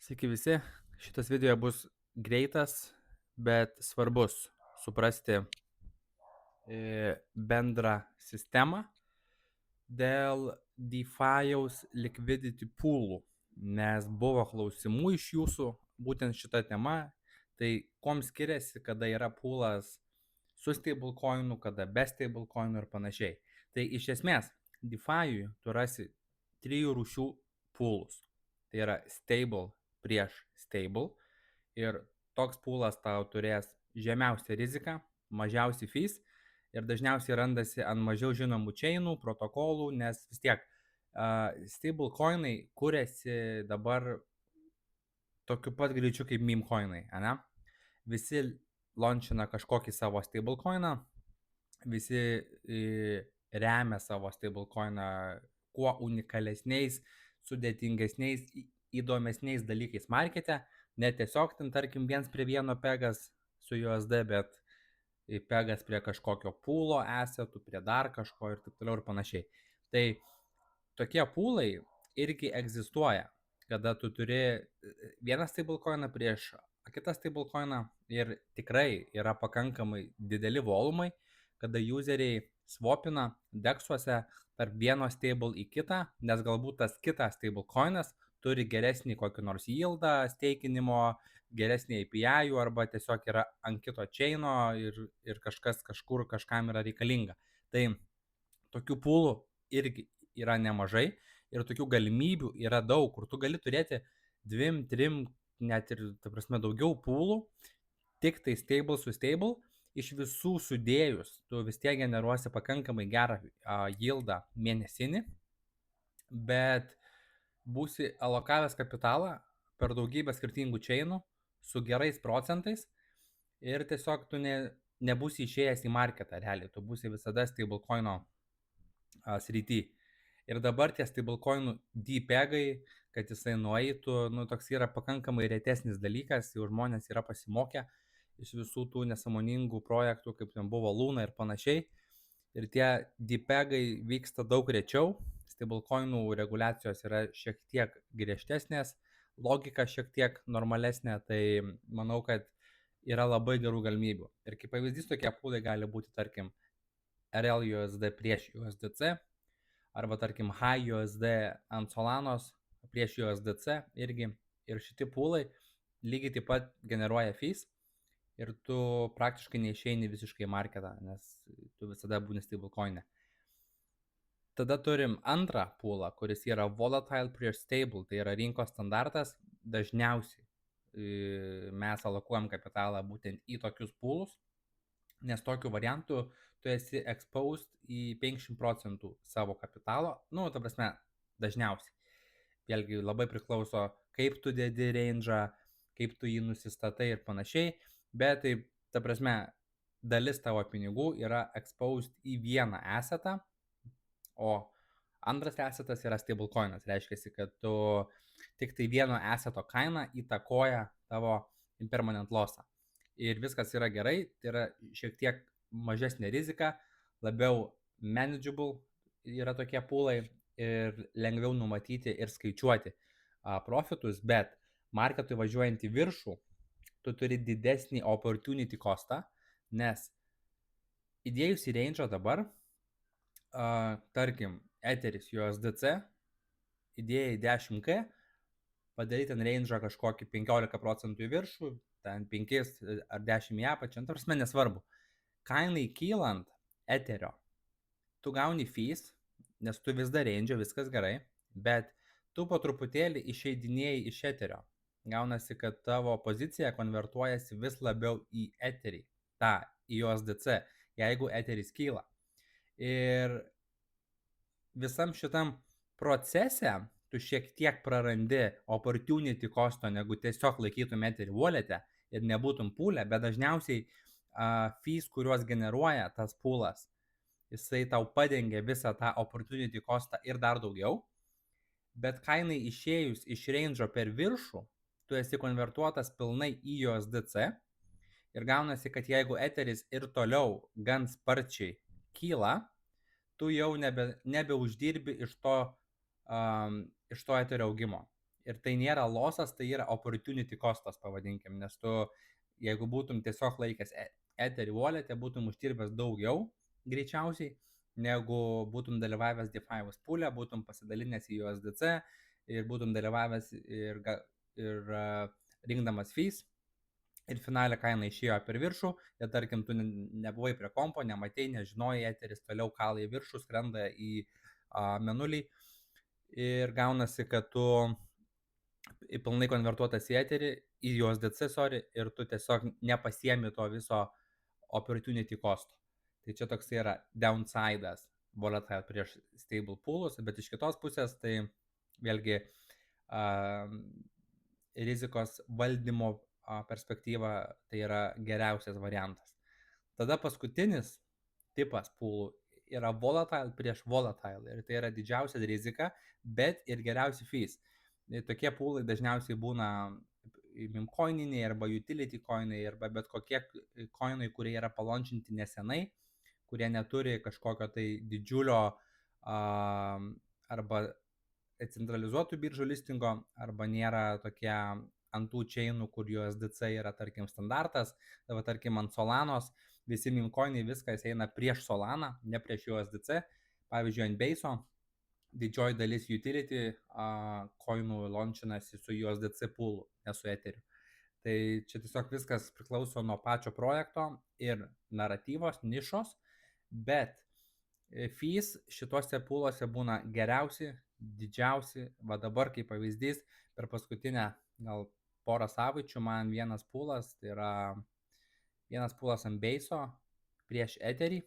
Sveiki visi, šitas video bus greitas, bet svarbus suprasti bendrą sistemą dėl DeFi'aus liquidity poolų, nes buvo klausimų iš jūsų būtent šita tema, tai kuom skiriasi, kada yra poolas su stablecoinu, kada be stablecoinu ir panašiai. Tai iš esmės DeFi'ui tu rasi trijų rūšių poolus. Tai yra stable prieš stable ir toks poolas tau turės žemiausią riziką, mažiausiai fees ir dažniausiai randasi ant mažiau žinomų chainų, protokolų, nes vis tiek stablecoinai kuriasi dabar tokiu pat greičiu kaip meme coinai, ane? Visi launchina kažkokį savo stablecoiną, visi remia savo stablecoiną kuo unikalesniais, sudėtingesniais, įdomesniais dalykais markete, ne tiesiog ten tarkim 1:1 pegas su USD, bet pegas prie kažkokio poolo assetų, prie dar kažko ir taip toliau ir panašiai. Tai tokie poolai irgi egzistuoja, kada tu turi vieną stablecoiną prieš kitą stablecoiną ir tikrai yra pakankamai dideli volumai, kada useriai swapina dexuose tarp vieno stable į kitą, nes galbūt tas kitas stablecoinas turi geresnį kokį nors yieldą steikinimo, geresnį API arba tiesiog yra ant kito chaino ir kažkas kažkur kažkam yra reikalinga. Tai tokių poolų irgi yra nemažai ir tokių galimybių yra daug, kur tu gali turėti 2, 3, net ir, ta prasme, daugiau poolų, tik tai stable su stable, iš visų sudėjus tu vis tiek generuosi pakankamai gerą yieldą mėnesinį, bet būsi alokavęs kapitalą per daugybę skirtingų chainų su gerais procentais ir tiesiog tu nebūsi išėjęs į marketą realiai, tu būsi visada stablecoino srity. Ir dabar tie stablecoinų DPEGai, kad jisai nueitų, toks yra pakankamai retesnis dalykas, jau žmonės yra pasimokę iš visų tų nesąmoningų projektų, kaip ten buvo Luna ir panašiai. Ir tie DPEGai vyksta daug rečiau, stablecoinų reguliacijos yra šiek tiek griežtesnės, logika šiek tiek normalesnė, tai manau, kad yra labai gerų galimybių. Ir kaip pavyzdys tokie poolai gali būti, tarkim, RLUSD prieš USDC, arba tarkim High USD ant Solanos prieš USDC irgi. Ir šitie poolai lygiai taip pat generuoja fees ir tu praktiškai neišeini visiškai marketą, nes tu visada būni stablecoin'e. Tada turim antrą poolą, kuris yra volatile prieš stable, tai yra rinkos standartas. Dažniausiai mes alokuojam kapitalą būtent į tokius poolus, nes tokiu variantu tu esi exposed į 50% savo kapitalo, ta prasme, dažniausiai. Vėlgi labai priklauso, kaip tu dedi range'ą, kaip tu jį nusistatai ir panašiai, bet tai, ta prasme, dalis tavo pinigų yra exposed į vieną assetą, o antras assetas yra stablecoinas, reiškia, kad tu tik tai vieno asseto kaina įtakoja tavo impermanent lossą. Ir viskas yra gerai, tai yra šiek tiek mažesnė rizika, labiau manageable yra tokie poolai ir lengviau numatyti ir skaičiuoti profitus, bet marketui važiuojant į viršų, tu turi didesnį opportunity costą, nes įdėjus į range'ą dabar, tarkim, Etheris USDC, įdėjai 10k, padaryti ant range'ą kažkokį 15% į viršų, ten 5 ar 10 į apačią, ta prasme nesvarbu. Kainai kylant Etherio, tu gauni fees, nes tu vis dar range'o, viskas gerai, bet tu po truputėlį išeidinėjai iš Etherio. Gaunasi, kad tavo pozicija konvertuojasi vis labiau į Etherį, į USDC, jeigu Etheris kyla. Ir visam šitam procese tu šiek tiek prarandi opportunity costo, negu tiesiog laikytum Etherį wallet'e ir nebūtum pool'e, bet dažniausiai fees, kuriuos generuoja tas poolas, jisai tau padengia visą tą opportunity costą ir dar daugiau, bet kainai išėjus iš range'o per viršų, tu esi konvertuotas pilnai į USDC ir gaunasi, kad jeigu Etheris ir toliau gan sparčiai kyla, tu jau nebeuždirbi iš to Etherio augimo. Ir tai nėra losas, tai yra opportunity costas, pavadinkim, nes tu, jeigu būtum tiesiog laikęs Etherį wallet'e, būtum uždirbęs daugiau, greičiausiai, negu būtum dalyvavęs DeFi pool'e, būtum pasidalinęs į USDC ir būtum dalyvavęs ir rinkdamas fees. Ir finalė kaina išėjo per viršų, ir tarkim, tu nebuvai prie kompo, nematei, nežinojai, Etheris toliau kala į viršų, skrenda į menulį ir gaunasi, kad tu pilnai konvertuotas į Etherį, į USDC, ir tu tiesiog nepasiemi to viso opportunity costo. Tai čia toks yra downside'as volatile prieš stable pool'us, bet iš kitos pusės tai vėlgi rizikos valdymo perspektyva tai yra geriausias variantas. Tada paskutinis tipas pool'ų yra volatile prieš volatile ir tai yra didžiausia rizika, bet ir geriausi fees. Tokie pool'ai dažniausiai būna meme-coininiai arba utility coinai arba bet kokie coinai, kurie yra palaunčinti nesenai, kurie neturi kažkokio tai didžiulio arba centralizuotų biržų listingo, arba nėra tokie ant tų chainų, kur USDC yra, tarkim, standartas, arba tarkim ant Solanos, visi meme-coinai viskas eina prieš Solaną, ne prieš USDC. Pavyzdžiui, ant Base'o didžioji dalis utility coinų launčinasi su USDC pool'u, ne su Etheriu. Tai čia tiesiog viskas priklauso nuo pačio projekto ir naratyvos, nišos, bet fees šituose pool'uose būna geriausi, didžiausi. Va dabar kaip pavyzdys, per paskutinę gal porą savaičių man vienas pool'as, tai yra vienas pool'as ant Base'o prieš Etherį,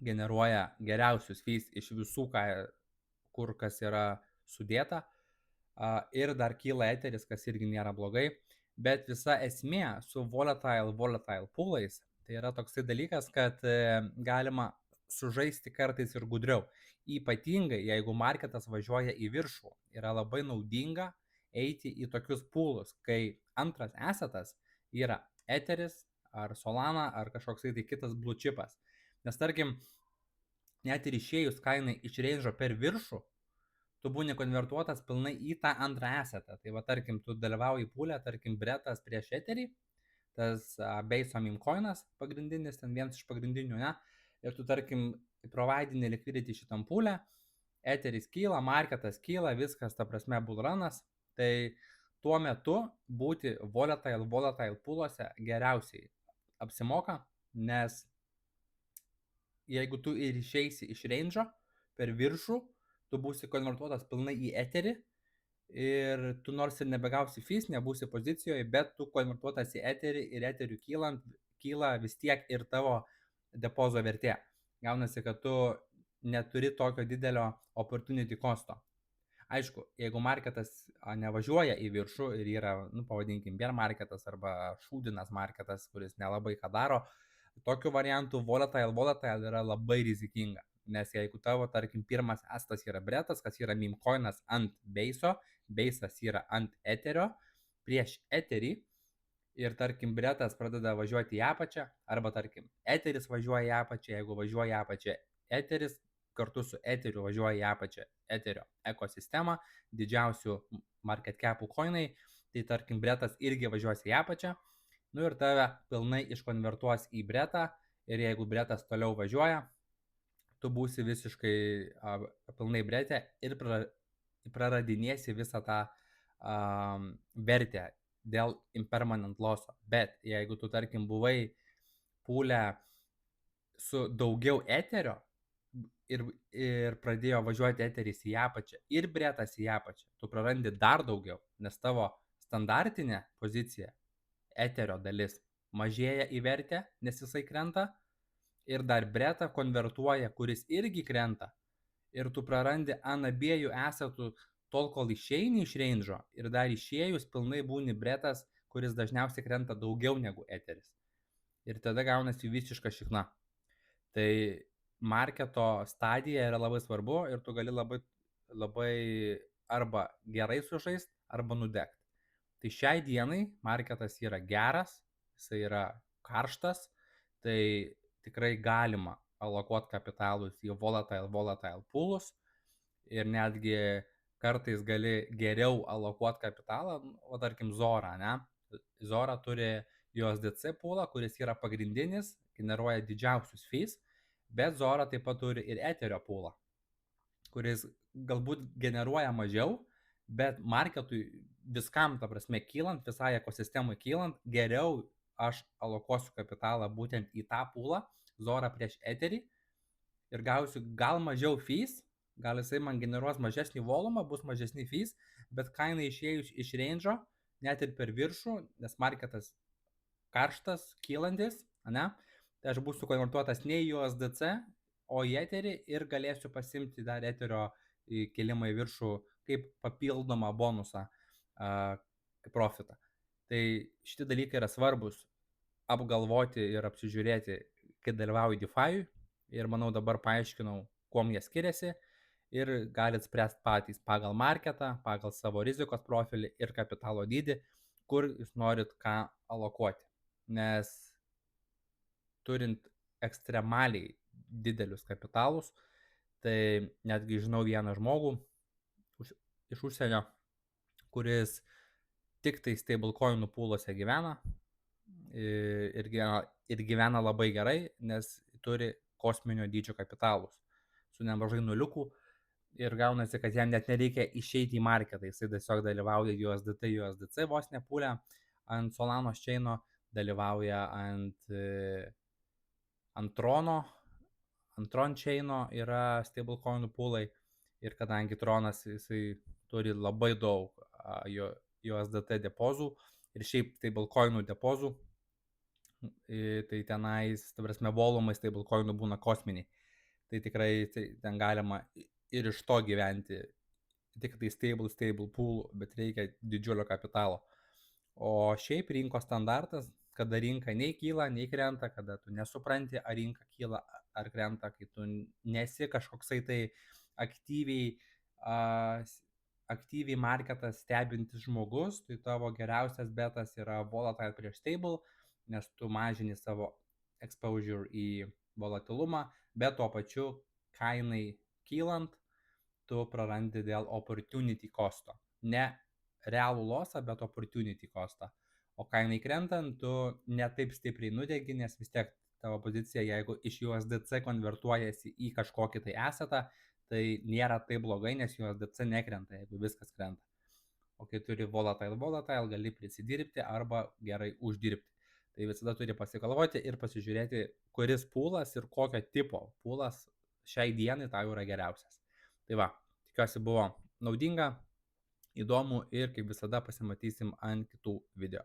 generuoja geriausius fees iš visų, kur kas yra sudėta, ir dar kyla Etheris, kas irgi nėra blogai, bet visa esmė su volatile pool'ais, tai yra toksai dalykas, kad galima sužaisti kartais ir gudriau. Ypatingai, jeigu marketas važiuoja į viršų, yra labai naudinga eiti į tokius pool'us, kai antras assetas yra Etheris ar Solana ar kažkoksai tai kitas blue chipas. Nes tarkim, net ir išėjus kainai iš range'o per viršų, tu būni konvertuotas pilnai į tą antrą assetą. Tai va, tarkim, tu dalyvauji pool'e, tarkim, Bretas prieš Etherį, tas Base'o meme coinas pagrindinis, ten vienas iš pagrindinių, ne? Ir tu, tarkim, providini liquidity šitam pool'e, Etheris kyla, marketas kyla, viskas, ta prasme, bullrunas. Tai tuo metu būti volatile pool'uose geriausiai apsimoka, nes jeigu tu ir išeisi iš range'o per viršų, tu būsi konvertuotas pilnai į Etherį ir tu nors ir nebegausi fees, nebūsi pozicijoje, bet tu konvertuotas į Etherį ir Etherių kyla vis tiek ir tavo depozo vertė. Gaunasi, kad tu neturi tokio didelio opportunity costo. Aišku, jeigu marketas nevažiuoja į viršų ir yra, pavadinkim, bear marketas arba šūdinas marketas, kuris nelabai ką daro, tokiu variantu volatile yra labai rizikinga. Nes jeigu tavo, tarkim, pirmas assetas yra Bretas, kas yra meme coinas ant Base'o, Base'as yra ant Etherio, prieš Etherį, ir tarkim Bretas pradeda važiuoti į apačią, arba tarkim Etheris važiuoja į apačią, jeigu važiuoja į apačią Etheris, kartu su Etheriu važiuoja į apačią Etherio ekosistemą, didžiausių market capų coinai, tai tarkim Bretas irgi važiuos į apačią, ir tave pilnai iškonvertuos į Bretą, ir jeigu Bretas toliau važiuoja, tu būsi visiškai pilnai Brete ir praradinėsi visą tą vertę dėl impermanent losso. Bet jeigu tu, tarkim, buvai pool'e su daugiau Etherio ir pradėjo važiuoti Etheris į apačią ir Bretas į apačią, tu prarandi dar daugiau, nes tavo standartinė pozicija Etherio dalis mažėja į vertę, nes jisai krenta, ir dar Bretą konvertuoja, kuris irgi krenta, ir tu prarandi ant abiejų assetų tol, kol išeini iš range'o, ir dar išėjus pilnai būni Bretas, kuris dažniausiai krenta daugiau negu Etheris. Ir tada gaunasi visiška šikna. Tai marketo stadija yra labai svarbu ir tu gali labai arba gerai sužaist, arba nudegt. Tai šiai dienai marketas yra geras, jisai yra karštas, tai tikrai galima alokuoti kapitalus į volatile pool'us ir netgi kartais gali geriau alokuoti kapitalą, o tarkim Zora, ne? Zora turi USDC poolą, kuris yra pagrindinis, generuoja didžiausius fees, bet Zora taip pat turi ir Ethereum poolą, kuris galbūt generuoja mažiau, bet marketui viskam, ta prasme, kylant, visai ekosistemai kylant, geriau aš alokuosiu kapitalą būtent į tą poolą, Zora prieš Etherį, ir gausiu gal mažiau fees, gal jisai man generuos mažesnį volumą, bus mažesni fees, bet kaina išėjus iš range'o, net ir per viršų, nes marketas karštas, kylantis, ne, tai aš būsiu konvertuotas ne į USDC, o į Etherį ir galėsiu pasimti dar Etherio kėlimą į viršų kaip papildomą bonusą, kaip profitą. Tai šitie dalykai yra svarbus apgalvoti ir apsižiūrėti, kai dalyvauju DeFi, ir manau dabar paaiškinau, kuom jie skiriasi, ir galit spręsti patys pagal marketą, pagal savo rizikos profilį ir kapitalo dydį, kur jūs norit ką alokuoti. Nes turint ekstremaliai didelius kapitalus, tai netgi žinau vieną žmogų iš užsienio, kuris tik tai stablecoinų pool'uose gyvena ir gyvena labai gerai, nes turi kosminio dydžio kapitalus su nemažai nuliukų, ir gaunasi, kad jam net nereikia išeiti į marketą, jisai tiesiog dalyvauja USDC vos ne pool'e ant Solanos chain'o, dalyvauja ant Tron chain'o yra stablecoinų pool'ai, ir kadangi Tronas jisai turi labai daug USDT depozų ir šiaip stablecoinų depozų, tai tenais, ta prasme, volumai stablecoinų būna kosminiai. Tai tikrai ten galima ir iš to gyventi, tik tai stable pool, bet reikia didžiulio kapitalo. O šiaip rinkos standartas, kada rinka nei kyla, nei krenta, kada tu nesupranti, ar rinka kyla ar krenta, kai tu nesi kažkoksai tai aktyviai marketą stebintis žmogus, tai tavo geriausias betas yra volatile prieš stable, nes tu mažini savo exposure į volatilumą, bet tuo pačiu kainai kylant, tu prarandi dėl opportunity costo. Ne realų losą, bet opportunity costą. O kainai krentant, tu netaip stipriai nudegi, nes vis tiek tavo pozicija, jeigu iš USDC konvertuojasi į kažkokį tai assetą, tai nėra taip blogai, nes USDC nekrenta, jeigu viskas krenta. O kai turi volatile, gali prisidirbti arba gerai uždirbti. Tai visada turi pasigalvoti ir pasižiūrėti, kuris poolas ir kokio tipo poolas šiai dienai tau yra geriausias. Tai va, tikiuosi buvo naudinga, įdomu, ir kaip visada pasimatysim ant kitų video.